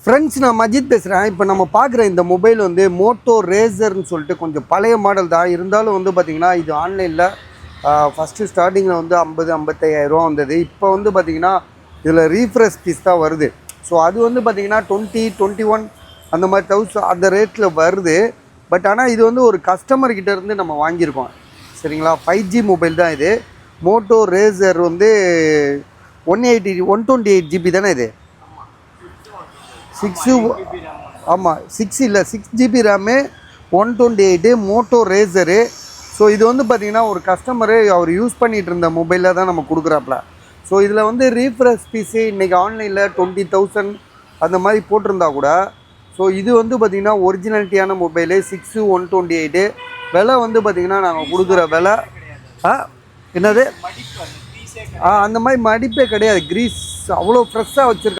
Friends, நான் மஜித் பேசுகிறேன். இப்போ நம்ம பார்க்குற இந்த மொபைல் வந்து மோட்டோ ரேசர்னு சொல்லிட்டு கொஞ்சம் பழைய மாடல் தான். இருந்தாலும் வந்து பார்த்திங்கன்னா இது ஆன்லைனில் ஃபஸ்ட்டு ஸ்டார்டிங்கில் வந்து 50-55 வந்தது. இப்போ வந்து பார்த்திங்கன்னா இதில் ரீஃப்ரெஷ் பீஸ் தான் வருது. ஸோ அது வந்து பார்த்திங்கன்னா 20-21 அந்த மாதிரி 1000 அந்த ரேட்டில் வருது. பட் ஆனால் இது வந்து ஒரு கஸ்டமர்கிட்ட இருந்து நம்ம வாங்கியிருக்கோம். சரிங்களா, 5G மொபைல் தான் இது. மோட்டோ ரேசர் வந்து 128 GB தானே இது? 6 ஆமாம், 6 இல்லை 6GB RAM, 128 Moto racer. So இது வந்து பார்த்திங்கன்னா ஒரு கஸ்டமரு அவர் யூஸ் பண்ணிகிட்டு இருந்த மொபைலில் தான் நம்ம கொடுக்குறாப்புல. ஸோ இதில் வந்து ரீஃப்ரெஷ் பீஸு இன்றைக்கி ஆன்லைனில் 20,000 அந்த மாதிரி போட்டிருந்தா கூட, ஸோ இது வந்து பார்த்திங்கன்னா ஒரிஜினாலிட்டியான மொபைலு 6/128. விலை வந்து பார்த்திங்கன்னா நாங்கள் கொடுக்குற விலை என்னது அந்த மாதிரி மடிப்பே கிடையாது. க்ரீஸ் அவ்வளோ ஃப்ரெஷ்ஷாக வச்சுருக்கோம்.